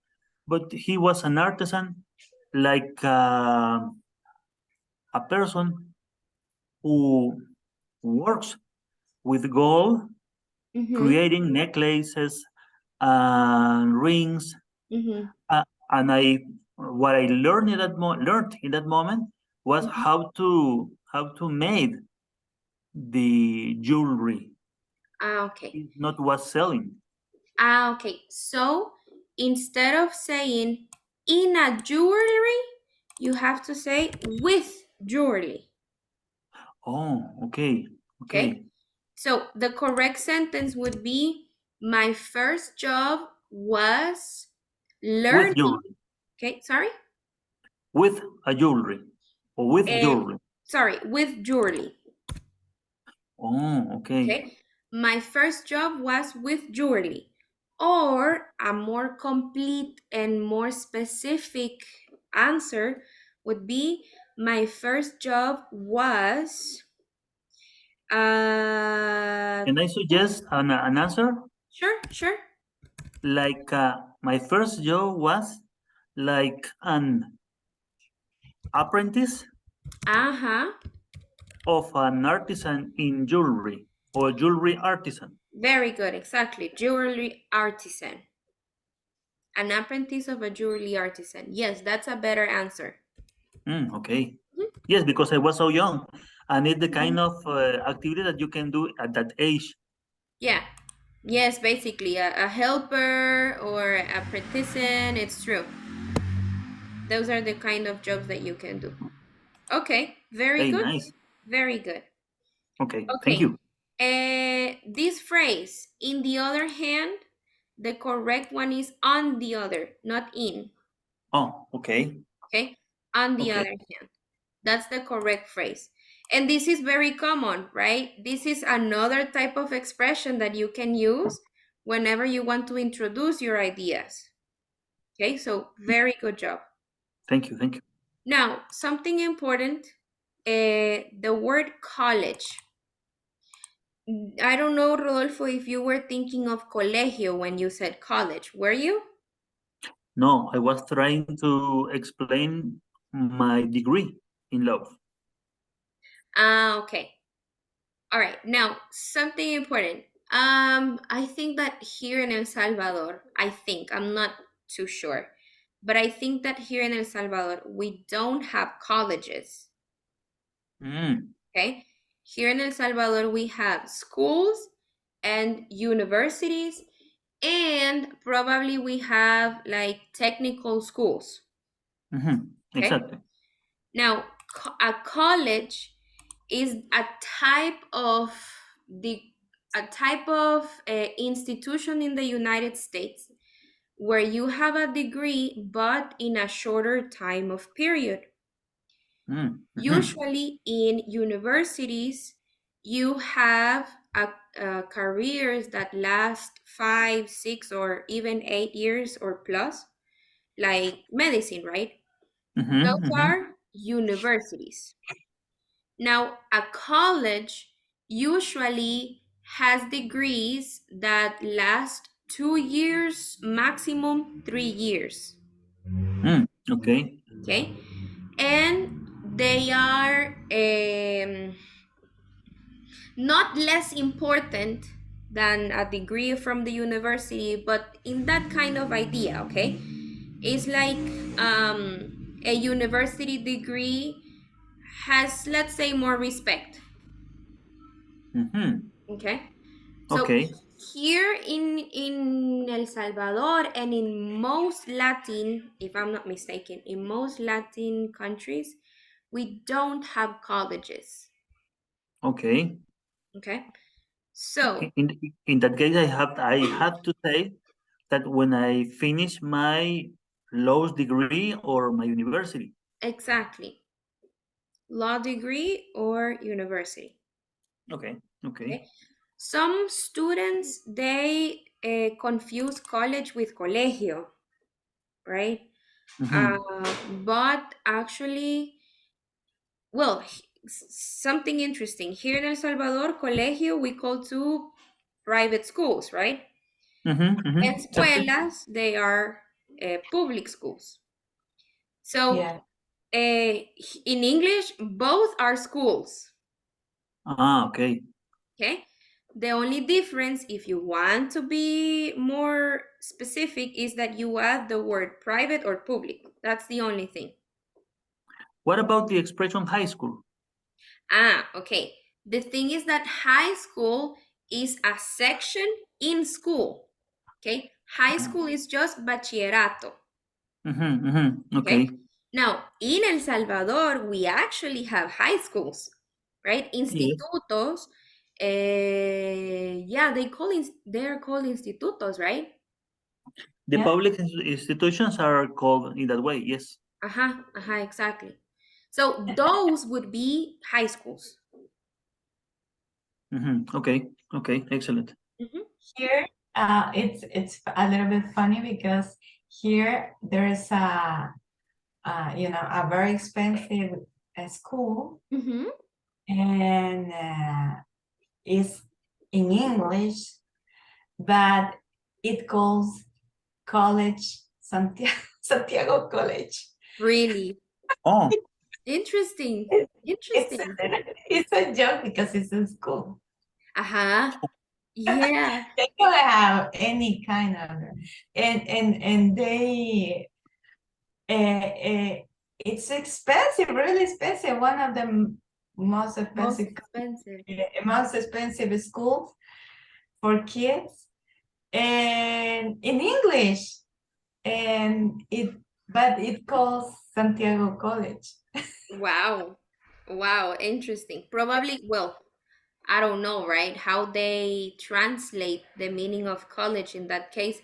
but he was an artisan, like a person who works with gold, Mhm. creating necklaces and rings. Mhm. And what I learned in that moment was Mhm. how to make the jewelry. Okay. It's not was selling. Okay. So instead of saying in a jewelry, you have to say with jewelry. Oh, okay, Okay. okay. So the correct sentence would be my first job was With learning. jewelry, Okay, sorry. with a jewelry, or with jewelry. Sorry, with jewelry. Oh, okay. Okay. My first job was with jewelry. Or a more complete and more specific answer would be my first job was Can I suggest an answer? sure. Like my first job was like an apprentice Uh-huh. of an artisan in jewelry or jewelry artisan. Very good, exactly. Jewelry artisan. An apprentice of a jewelry artisan. Yes, that's a better answer. Okay. Mhm. Yes, because I was so young, and it's the kind of activity that you can do at that age. Yeah. Yes, basically a helper or a partisan, it's true. Those are the kind of jobs that you can do. Okay, very Hey, good. nice. Very good. Okay, thank Okay. you. This phrase, in the other hand, the correct one is on the other, not in. Oh, okay, Okay, on the okay. other hand. That's the correct phrase. And this is very common, right? This is another type of expression that you can use whenever you want to introduce your ideas. Okay, so very good job. Thank you, thank you. Now, something important, the word college. I don't know, Rodolfo, if you were thinking of colegio when you said college. Were you? No, I was trying to explain my degree in law. Okay. All right. Now, something important. I think that here in El Salvador, I'm not too sure, but I think that here in El Salvador, we don't have colleges. Mm, Okay. Here in El Salvador, we have schools and universities, and probably we have like technical schools. mhm, Okay. exactly. Now, a college is a type of institution in the United States where you have a degree but in a shorter time of period. Mm, mhm, Usually in universities, you have careers that last 5, 6, or even 8 years or plus, like medicine, right? mhm, Those mhm. are universities. Now, a college usually has degrees that last 2 years, maximum 3 years. Mm, okay. Okay, and they are not less important than a degree from the university, but in that kind of idea. Okay, it's like a university degree has, let's say, more respect. Mhm, Okay, so okay. here in El Salvador and in most Latin, if I'm not mistaken, in most Latin countries, we don't have colleges. Okay. Okay, so In that case, I have to say that when I finish my law degree or my university. exactly, law degree or university. Okay. Okay. Okay, some students they confuse college with colegio, right? Mhm. But actually, well, something interesting. Here in El Salvador, colegio we call to private schools, right? Mhm, mhm. Exactly. Escuelas, they are public schools. So Yeah. in English, both are schools, Ah, okay. okay? The only difference, if you want to be more specific, is that you add the word private or public. That's the only thing. What about the expression high school? Okay. The thing is that high school is a section in school. Okay. High school is just bachillerato. Mhm, mhm. Okay. Okay. Now, in El Salvador, we actually have high schools, right? Yes. Institutos. Yeah, they're called institutos, right? The Yeah. public institutions are called in that way. Yes. Exactly. So those would be high schools. Mhm. Okay. Okay. Excellent. Mhm. Here, it's a little bit funny because here there is a very expensive school, Mhm. and is in English, but it calls college Santiago, Santiago College. Really Oh, interesting. It- It's Interesting. it's a joke because it's in school. Yeah. They don't have any kind of, and they it's expensive, really expensive. One of the most Most expensive expensive. most expensive schools for kids, and in English, and it calls Santiago College. Wow. Wow, interesting. Probably, well, I don't know, right? How they translate the meaning of college in that case.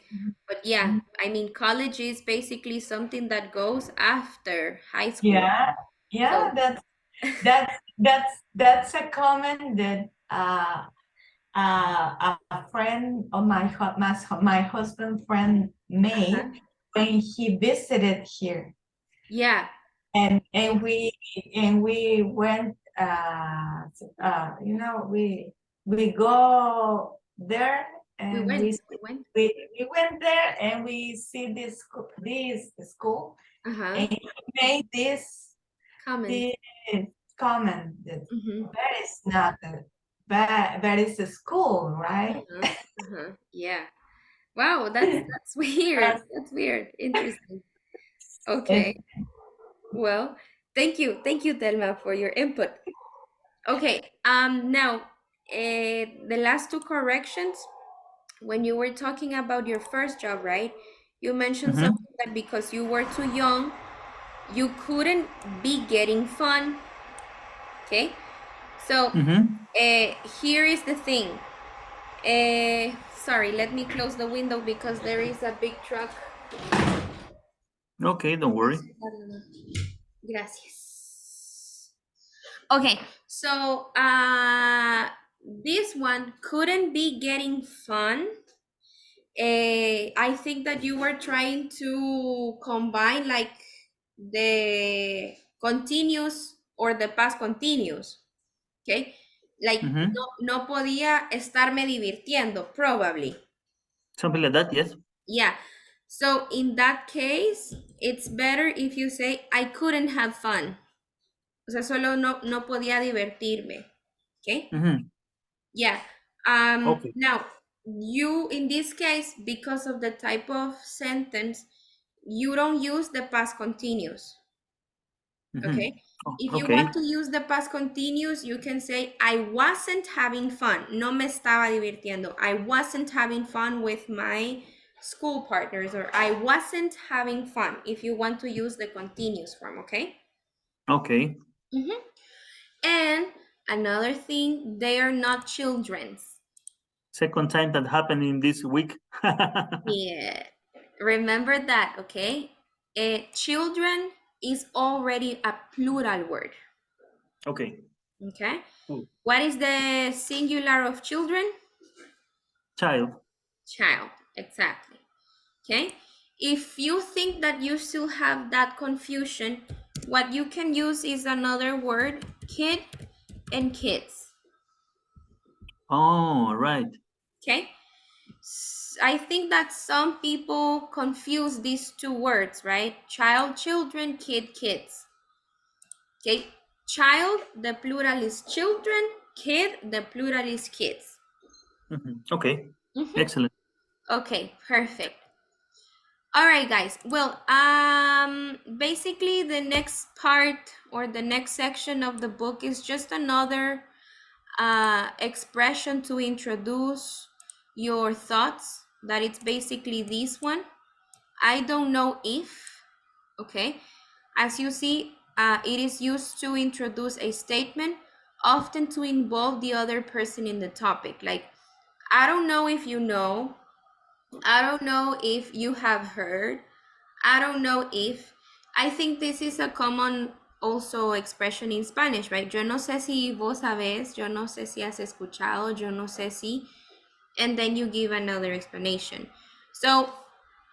But yeah, I mean, college is basically something that goes after high school. Yeah, yeah, So, that's a comment that a friend of my husband friend uh-huh. made when he visited here, Yeah. and we went we go there And we went. we went there and we see this school Uh-huh. and he made this Comment. comment that Mhm. that is not that is a school, right? Uh-huh. Uh-huh. Yeah. Wow, that's weird. That's weird. Interesting. Okay. Well, thank you, Telma, for your input. Okay. Now, the last two corrections. When you were talking about your first job, right? You mentioned Mhm. something that because you were too young, you couldn't be getting fun. Okay. So, Mhm. here is the thing. Sorry, let me close the window because there is a big truck. Okay, don't worry. Gracias. Okay, so this one couldn't be getting fun. I think that you were trying to combine like the continuous or the past continuous. Okay, like Mhm. no podía estarme divirtiendo, probably. Something like that, yes. Yeah. So in that case, it's better if you say I couldn't have fun. O sea, solo no podía divertirme. Okay? Mhm. Yeah. Okay. Now, you in this case, because of the type of sentence, you don't use the past continuous. Okay? Mhm. Oh, If you okay. want to use the past continuous, you can say I wasn't having fun. No me estaba divirtiendo. I wasn't having fun with my school partners, or I wasn't having fun if you want to use the continuous form, okay? Okay. And another thing, they are not children's. Second time that happened in this week. Yeah. Remember that, okay? Children is already a plural word, Okay. okay? Cool. What is the singular of children? Child. Child, exactly. Okay? If you think that you still have that confusion, what you can use is another word, kid and kids. Oh, right. Okay? I think that some people confuse these two words, right? Child, children, kid, kids. Okay? Child, the plural is children. Kid, the plural is kids. Mhm. Okay. Mhm. Excellent. Okay, perfect. All right, guys. Well, basically the next part or the next section of the book is just another expression to introduce your thoughts. That it's basically this one. I don't know if, okay? As you see, it is used to introduce a statement, often to involve the other person in the topic. Like, I don't know if you know. I don't know if you have heard. I don't know if. I think this is a common also expression in Spanish, right? Yo no sé si vos sabés, yo no sé si has escuchado, yo no sé si, and then you give another explanation. So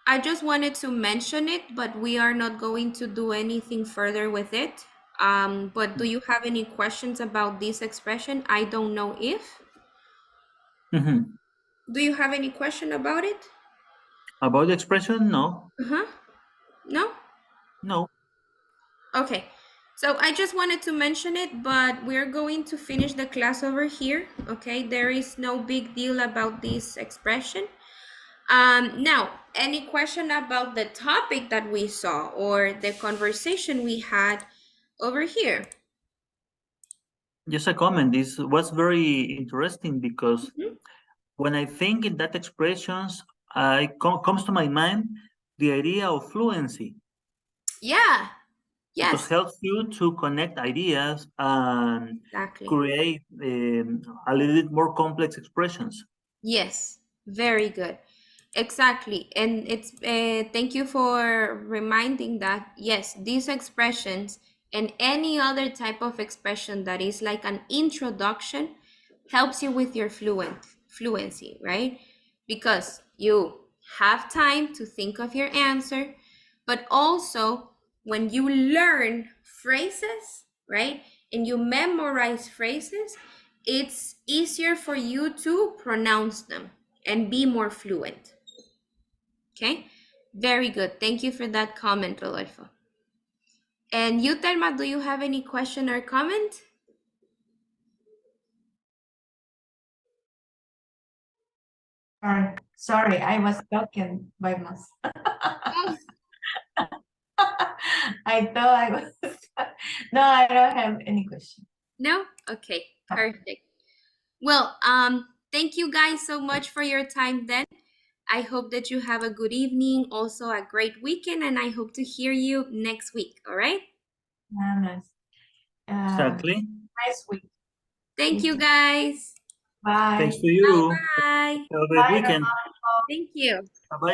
I just wanted to mention it, but we are not going to do anything further with it. But do you have any questions about this expression? I don't know if. Mhm. Do you have any question about it? About the expression, no. Uh-huh. No? No. Okay. So I just wanted to mention it, but we're going to finish the class over here. Okay, there is no big deal about this expression. Now, any question about the topic that we saw or the conversation we had over here? Just a comment. This was very interesting because Mhm. when I think in that expressions, comes to my mind the idea of fluency Yeah, because yes, helps you to connect ideas and exactly. create a little bit more complex expressions. Yes, very good. Exactly. And it's thank you for reminding that. Yes, these expressions and any other type of expression that is like an introduction helps you with your fluency, right? Because you have time to think of your answer, but also when you learn phrases, right? And you memorize phrases, it's easier for you to pronounce them. and be more fluent. Okay, very good. Thank you for that comment, Rodolfo. And you, Telma, do you have any question or comment? Sorry, I was talking by myself. Oh, I thought I was. No, I don't have any question. no? Okay, perfect. Well, thank you guys so much for your time then. I hope that you have a good evening, also a great weekend, and I hope to hear you next week, all right? Nice. Exactly. Nice week. Thank you guys. Bye. Thanks to you. Bye. Have a great Bye, weekend. Rolando. Thank you. Bye-bye.